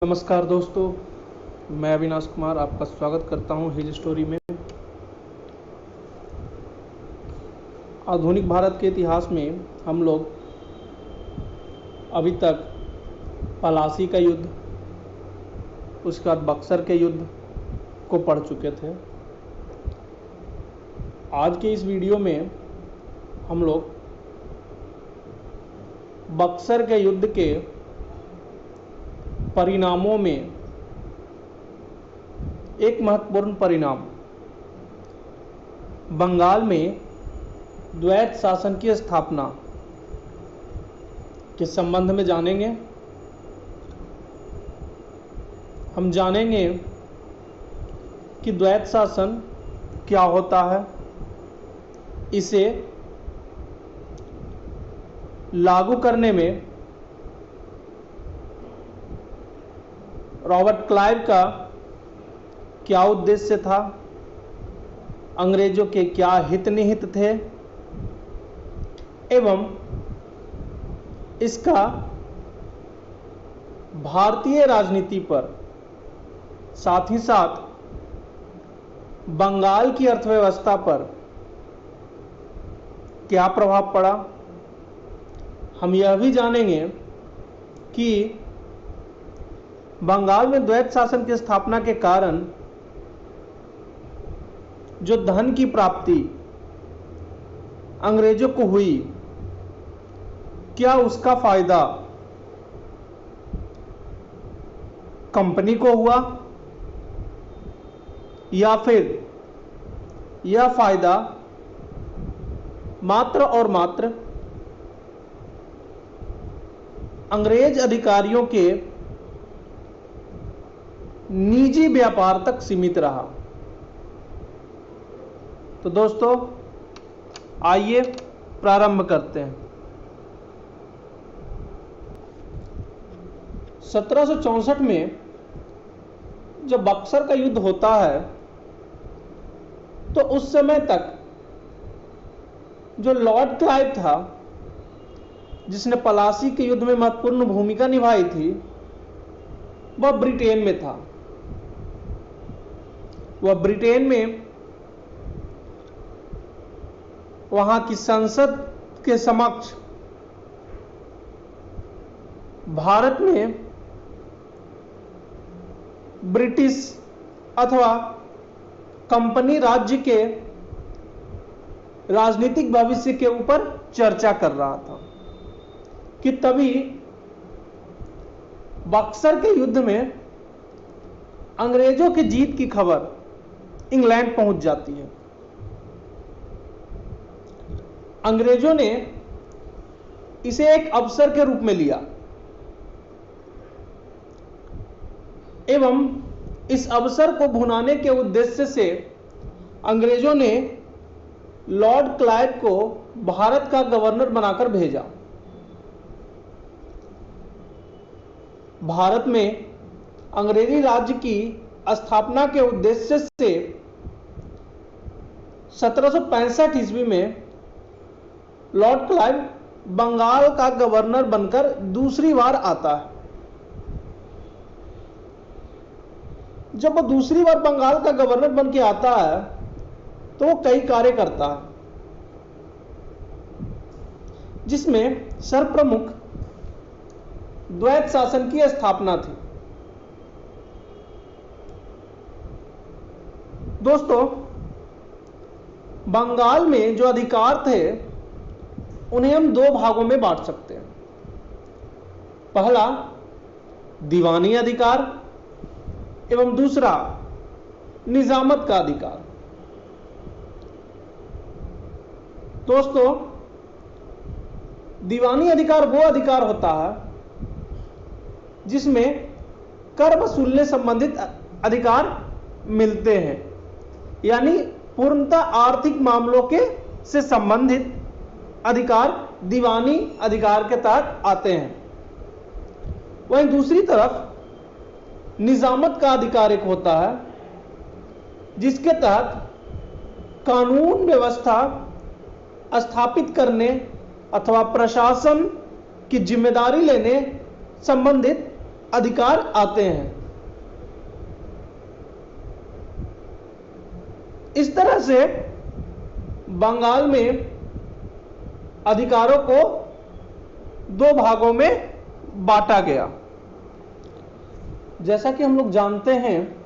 नमस्कार दोस्तों, मैं अविनाश कुमार आपका स्वागत करता हूं हिल स्टोरी में। आधुनिक भारत के इतिहास में हम लोग अभी तक पलासी का युद्ध, उसके बाद बक्सर के युद्ध को पढ़ चुके थे। आज के इस वीडियो में हम लोग बक्सर के युद्ध के परिणामों में एक महत्वपूर्ण परिणाम, बंगाल में द्वैत शासन की स्थापना के संबंध में जानेंगे। हम जानेंगे कि द्वैत शासन क्या होता है, इसे लागू करने में रॉबर्ट क्लाइव का क्या उद्देश्य था, अंग्रेजों के क्या हित निहित थे एवं इसका भारतीय राजनीति पर, साथ ही साथ बंगाल की अर्थव्यवस्था पर क्या प्रभाव पड़ा। हम यह भी जानेंगे कि बंगाल में द्वैत शासन की स्थापना के कारण जो धन की प्राप्ति अंग्रेजों को हुई, क्या उसका फायदा कंपनी को हुआ या फिर यह फायदा मात्र और मात्र अंग्रेज अधिकारियों के निजी व्यापार तक सीमित रहा। तो दोस्तों, आइए प्रारंभ करते हैं। 1764 में जब बक्सर का युद्ध होता है तो उस समय तक जो लॉर्ड क्लाइव था, जिसने पलासी के युद्ध में महत्वपूर्ण भूमिका निभाई थी, वह ब्रिटेन में था। वह ब्रिटेन में वहां की संसद के समक्ष भारत में ब्रिटिश अथवा कंपनी राज्य के राजनीतिक भविष्य के ऊपर चर्चा कर रहा था कि तभी बक्सर के युद्ध में अंग्रेजों की जीत की खबर इंग्लैंड पहुंच जाती है। अंग्रेजों ने इसे एक अवसर के रूप में लिया एवं इस अवसर को भुनाने के उद्देश्य से अंग्रेजों ने लॉर्ड क्लाइव को भारत का गवर्नर बनाकर भेजा। भारत में अंग्रेजी राज्य की स्थापना के उद्देश्य से 1765 ईस्वी में लॉर्ड क्लाइव बंगाल का गवर्नर बनकर दूसरी बार आता है। जब वो दूसरी बार बंगाल का गवर्नर बन के आता है तो वो कई कार्य करता है, जिसमें सर्वप्रमुख द्वैत शासन की स्थापना थी। दोस्तों, बंगाल में जो अधिकार थे उन्हें हम दो भागों में बांट सकते हैं। पहला दीवानी अधिकार एवं दूसरा निजामत का अधिकार। दोस्तों, दीवानी अधिकार वो अधिकार होता है जिसमें कर वसूलने संबंधित अधिकार मिलते हैं, यानी पूर्णतः आर्थिक मामलों के से संबंधित अधिकार दीवानी अधिकार के तहत आते हैं। वहीं दूसरी तरफ निजामत का अधिकार एक होता है जिसके तहत कानून व्यवस्था स्थापित करने अथवा प्रशासन की जिम्मेदारी लेने संबंधित अधिकार आते हैं। इस तरह से बंगाल में अधिकारों को दो भागों में बांटा गया। जैसा कि हम लोग जानते हैं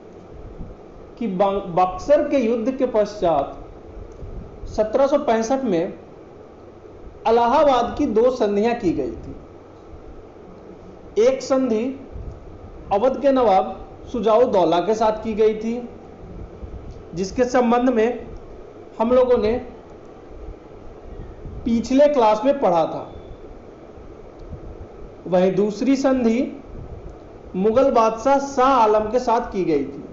कि बक्सर के युद्ध के पश्चात 1765 में इलाहाबाद की दो संधियां की गई थी। एक संधि अवध के नवाब शुजाउद्दौला के साथ की गई थी, जिसके संबंध में हम लोगों ने पिछले क्लास में पढ़ा था। वहीं दूसरी संधि मुगल बादशाह शाह आलम के साथ की गई थी।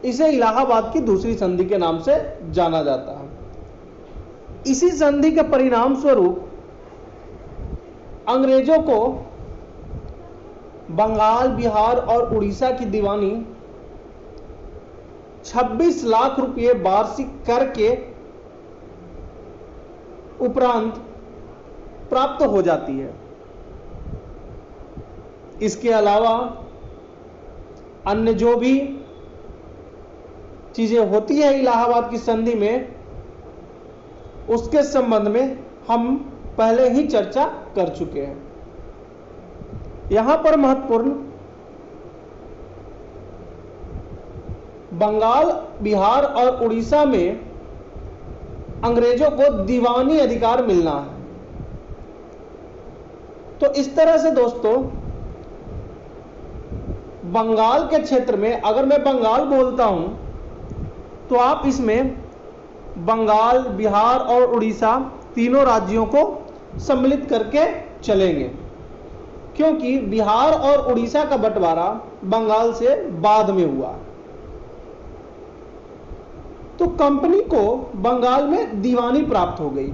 इसे इलाहाबाद की दूसरी संधि के नाम से जाना जाता है। इसी संधि के परिणाम स्वरूप अंग्रेजों को बंगाल, बिहार और उड़ीसा की दीवानी 26 लाख रुपए वार्षिक कर के उपरांत प्राप्त हो जाती है। इसके अलावा अन्य जो भी चीजें होती है इलाहाबाद की संधि में, उसके संबंध में हम पहले ही चर्चा कर चुके हैं। यहां पर महत्वपूर्ण बंगाल, बिहार और उड़ीसा में अंग्रेजों को दीवानी अधिकार मिलना है। तो इस तरह से दोस्तों, बंगाल के क्षेत्र में अगर मैं बंगाल बोलता हूं तो आप इसमें बंगाल, बिहार और उड़ीसा तीनों राज्यों को सम्मिलित करके चलेंगे, क्योंकि बिहार और उड़ीसा का बंटवारा बंगाल से बाद में हुआ। तो कंपनी को बंगाल में दीवानी प्राप्त हो गई।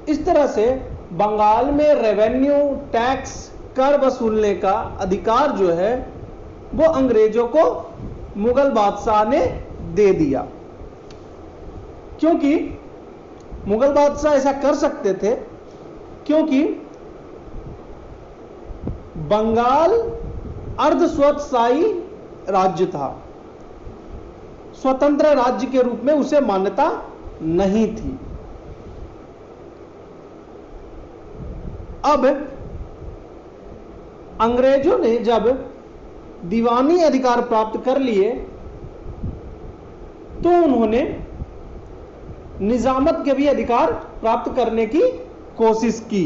इस तरह से बंगाल में रेवेन्यू टैक्स, कर वसूलने का अधिकार जो है वो अंग्रेजों को मुगल बादशाह ने दे दिया। क्योंकि मुगल बादशाह ऐसा कर सकते थे क्योंकि बंगाल अर्धस्वतंत्रशाही राज्य था, स्वतंत्र राज्य के रूप में उसे मान्यता नहीं थी। अब अंग्रेजों ने जब दीवानी अधिकार प्राप्त कर लिए तो उन्होंने निजामत के भी अधिकार प्राप्त करने की कोशिश की।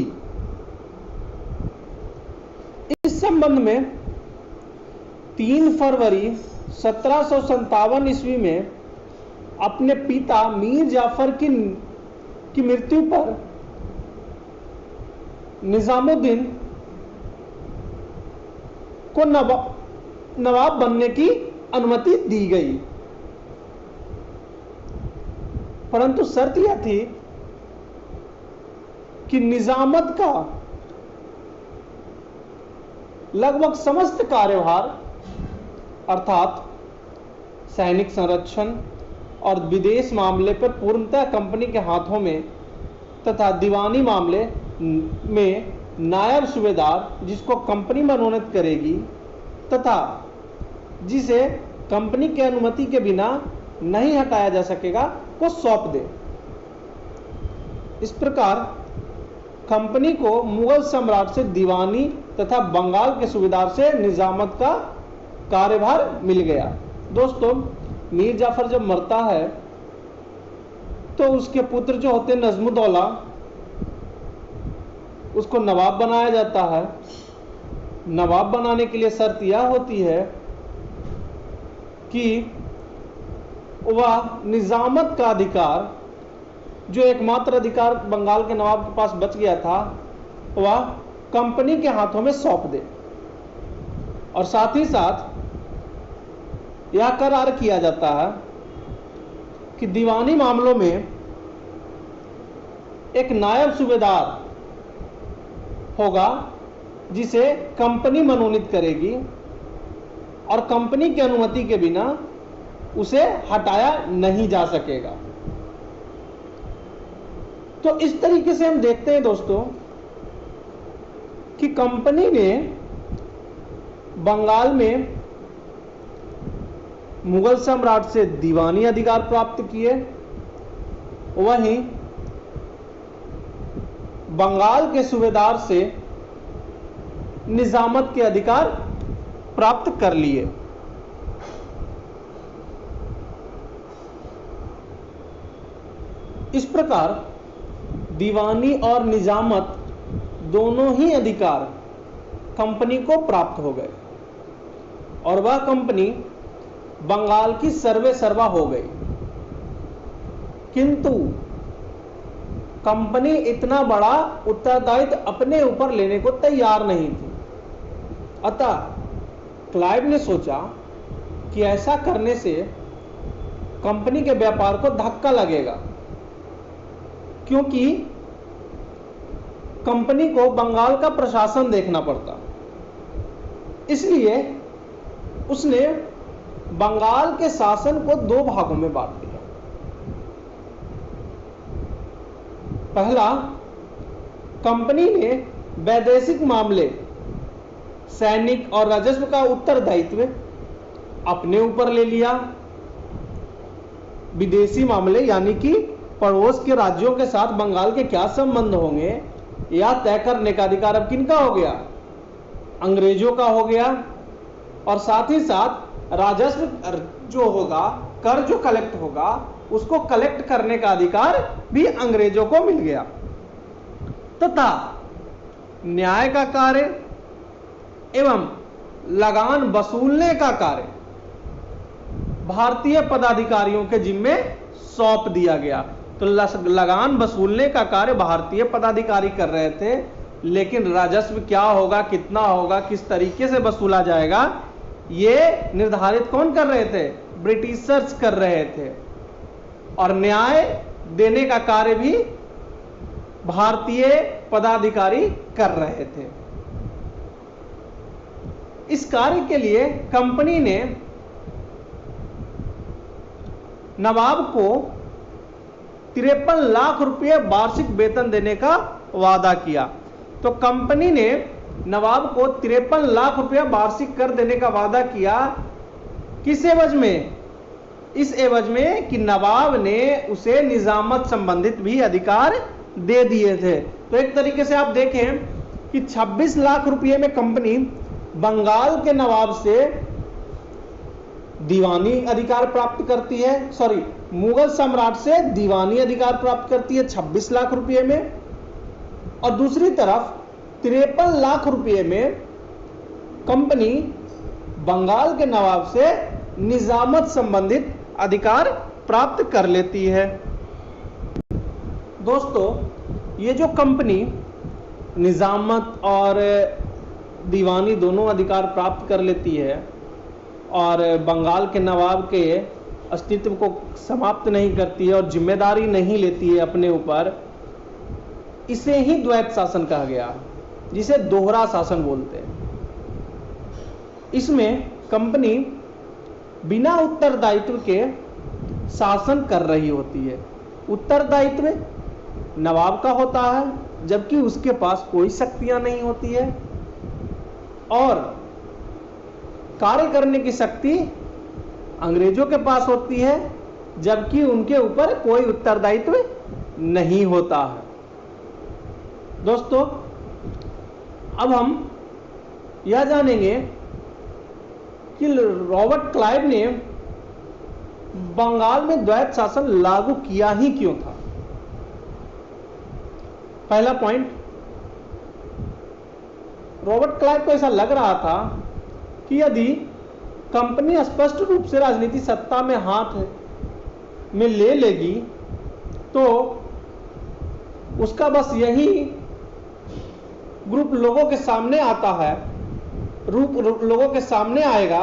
इस संबंध में 3 फरवरी 1757 ईस्वी में अपने पिता मीर जाफर की मृत्यु पर निजामुद्दीन को नवाब बनने की अनुमति दी गई, परंतु शर्त यह थी कि निजामत का लगभग समस्त कार्यभार अर्थात सैनिक संरक्षण और विदेश मामले पर पूर्णतः कंपनी के हाथों में तथा दीवानी मामले में नायब सूबेदार, जिसको कंपनी मनोनीत करेगी तथा जिसे कंपनी की अनुमति के बिना नहीं हटाया जा सकेगा, को सौंप दे। इस प्रकार कंपनी को मुगल सम्राट से दीवानी तथा बंगाल के सूबेदार से निजामत का कार्यभार मिल गया। दोस्तों, मीर जाफर जब मरता है तो उसके पुत्र जो होते नजमुद्दौला, उसको नवाब बनाया जाता है। नवाब बनाने के लिए शर्त यह होती है कि वह निजामत का अधिकार, जो एकमात्र अधिकार बंगाल के नवाब के पास बच गया था, वह कंपनी के हाथों में सौंप दे। और साथ ही साथ यह करार किया जाता है कि दीवानी मामलों में एक नायब सूबेदार होगा जिसे कंपनी मनोनीत करेगी और कंपनी की अनुमति के बिना उसे हटाया नहीं जा सकेगा। तो इस तरीके से हम देखते हैं दोस्तों कि कंपनी ने बंगाल में मुगल सम्राट से दीवानी अधिकार प्राप्त किए, वहीं बंगाल के सूबेदार से निजामत के अधिकार प्राप्त कर लिए। इस प्रकार दीवानी और निजामत दोनों ही अधिकार कंपनी को प्राप्त हो गए और वह कंपनी बंगाल की सर्वे सर्वा हो गई। किंतु कंपनी इतना बड़ा उत्तरदायित्व अपने ऊपर लेने को तैयार नहीं थी। अतः क्लाइव ने सोचा कि ऐसा करने से कंपनी के व्यापार को धक्का लगेगा, क्योंकि कंपनी को बंगाल का प्रशासन देखना पड़ता। इसलिए उसने बंगाल के शासन को दो भागों में बांट दिया। पहला, कंपनी ने वैदेशिक मामले, सैनिक और राजस्व का उत्तरदायित्व अपने ऊपर ले लिया। विदेशी मामले यानी कि पड़ोस के राज्यों के साथ बंगाल के क्या संबंध होंगे या तय करने का अधिकार अब किनका हो गया? अंग्रेजों का हो गया। और साथ ही साथ राजस्व जो होगा, कर जो कलेक्ट होगा, उसको कलेक्ट करने का अधिकार भी अंग्रेजों को मिल गया। तथा न्याय का कार्य एवं लगान वसूलने का कार्य भारतीय पदाधिकारियों के जिम्मे सौंप दिया गया। तो लगान वसूलने का कार्य भारतीय पदाधिकारी कर रहे थे, लेकिन राजस्व क्या होगा, कितना होगा, किस तरीके से वसूला जाएगा, ये निर्धारित कौन कर रहे थे? ब्रिटिशर्स कर रहे थे। और न्याय देने का कार्य भी भारतीय पदाधिकारी कर रहे थे। इस कार्य के लिए कंपनी ने नवाब को 53 लाख रुपए वार्षिक वेतन देने का वादा किया। तो कंपनी ने नवाब को 53 लाख रुपया वार्षिक कर देने का वादा किया। किस एवज में? इस एवज में कि नवाब ने उसे निजामत संबंधित भी अधिकार दे दिए थे। तो एक तरीके से आप देखें कि 26 लाख रुपए में कंपनी बंगाल के नवाब से दीवानी अधिकार प्राप्त करती है, सॉरी, मुगल सम्राट से दीवानी अधिकार प्राप्त करती है 26 लाख रुपए में, और दूसरी तरफ 53 लाख रुपए में कंपनी बंगाल के नवाब से निजामत संबंधित अधिकार प्राप्त कर लेती है। दोस्तों, ये जो कंपनी निजामत और दीवानी दोनों अधिकार प्राप्त कर लेती है और बंगाल के नवाब के अस्तित्व को समाप्त नहीं करती है और जिम्मेदारी नहीं लेती है अपने ऊपर, इसे ही द्वैत शासन कहा गया, जिसे दोहरा शासन बोलते हैं। इसमें कंपनी बिना उत्तरदायित्व के शासन कर रही होती है। उत्तरदायित्व नवाब का होता है, जबकि उसके पास कोई शक्तियां नहीं होती है, और कार्य करने की शक्ति अंग्रेजों के पास होती है, जबकि उनके ऊपर कोई उत्तरदायित्व नहीं होता है। दोस्तों, अब हम यह जानेंगे कि रॉबर्ट क्लाइव ने बंगाल में द्वैत शासन लागू किया ही क्यों था। पहला पॉइंट, रॉबर्ट क्लाइव को ऐसा लग रहा था कि यदि कंपनी स्पष्ट रूप से राजनीति सत्ता में हाथ में ले लेगी तो उसका बस यही ग्रुप लोगों के सामने आता है, रूप लोगों के सामने आएगा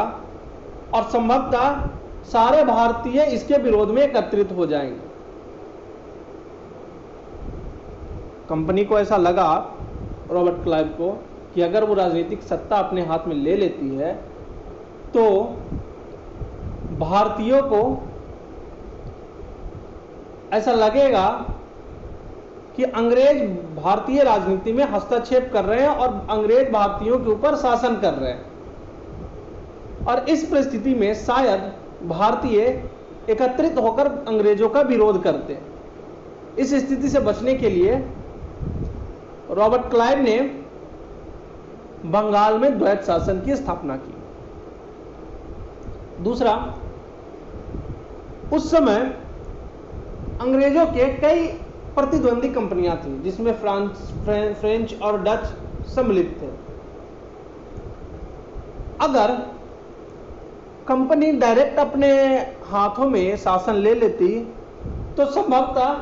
और संभवतः सारे भारतीय इसके विरोध में एकत्रित हो जाएंगे। कंपनी को ऐसा लगा, रॉबर्ट क्लाइव को, कि अगर वो राजनीतिक सत्ता अपने हाथ में ले लेती है तो भारतीयों को ऐसा लगेगा कि अंग्रेज भारतीय राजनीति में हस्तक्षेप कर रहे हैं और अंग्रेज भारतीयों के ऊपर शासन कर रहे हैं। और इस परिस्थिति में शायद भारतीय एकत्रित होकर अंग्रेजों का विरोध करते। इस स्थिति से बचने के लिए रॉबर्ट क्लाइव ने बंगाल में द्वैत शासन की स्थापना की। दूसरा, उस समय अंग्रेजों के कई प्रतिद्वंदी कंपनियां थी, जिसमें फ्रेंच और डच सम्मिलित थे। अगर कंपनी डायरेक्ट अपने हाथों में शासन ले लेती तो संभवतः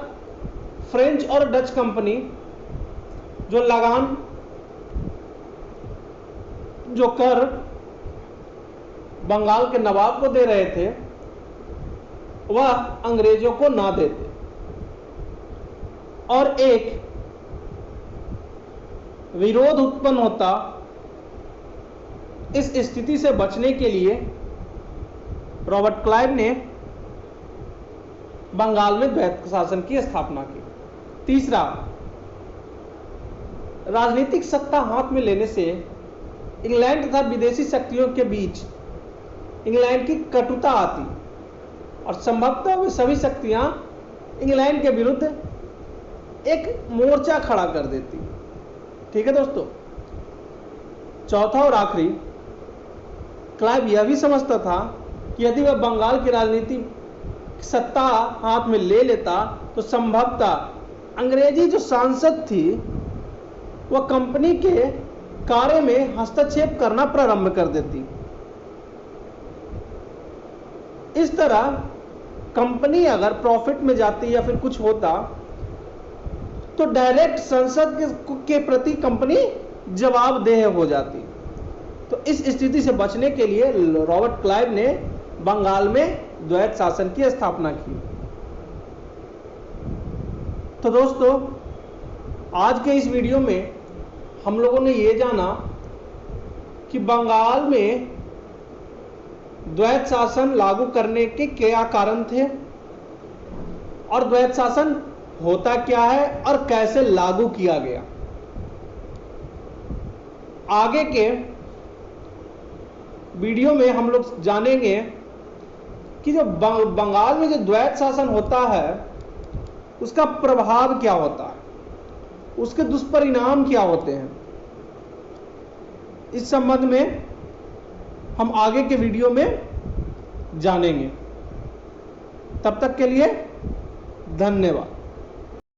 फ्रेंच और डच कंपनी जो लगान, जो कर बंगाल के नवाब को दे रहे थे, वह अंग्रेजों को ना देते और एक विरोध उत्पन्न होता। इस स्थिति से बचने के लिए रॉबर्ट क्लाइव ने बंगाल में द्वैत शासन की स्थापना की। तीसरा, राजनीतिक सत्ता हाथ में लेने से इंग्लैंड तथा विदेशी शक्तियों के बीच इंग्लैंड की कटुता आती और संभवतः वे सभी शक्तियां इंग्लैंड के विरुद्ध एक मोर्चा खड़ा कर देती। ठीक है दोस्तों। चौथा और आखिरी, क्लाइव यह भी समझता था कि यदि वह बंगाल की राजनीति सत्ता हाथ में ले लेता तो संभवतः अंग्रेजी जो सांसद थी वह कंपनी के कार्य में हस्तक्षेप करना प्रारंभ कर देती। इस तरह कंपनी अगर प्रॉफिट में जाती या फिर कुछ होता तो डायरेक्ट संसद के प्रति कंपनी जवाबदेह हो जाती। तो इस स्थिति से बचने के लिए रॉबर्ट क्लाइव ने बंगाल में द्वैत शासन की स्थापना की। तो दोस्तों, आज के इस वीडियो में हम लोगों ने ये जाना कि बंगाल में द्वैत शासन लागू करने के क्या कारण थे और द्वैत शासन होता क्या है और कैसे लागू किया गया। आगे के वीडियो में हम लोग जानेंगे कि जो बंगाल में जो द्वैत शासन होता है उसका प्रभाव क्या होता है, उसके दुष्परिणाम क्या होते हैं। इस संबंध में हम आगे के वीडियो में जानेंगे। तब तक के लिए धन्यवाद।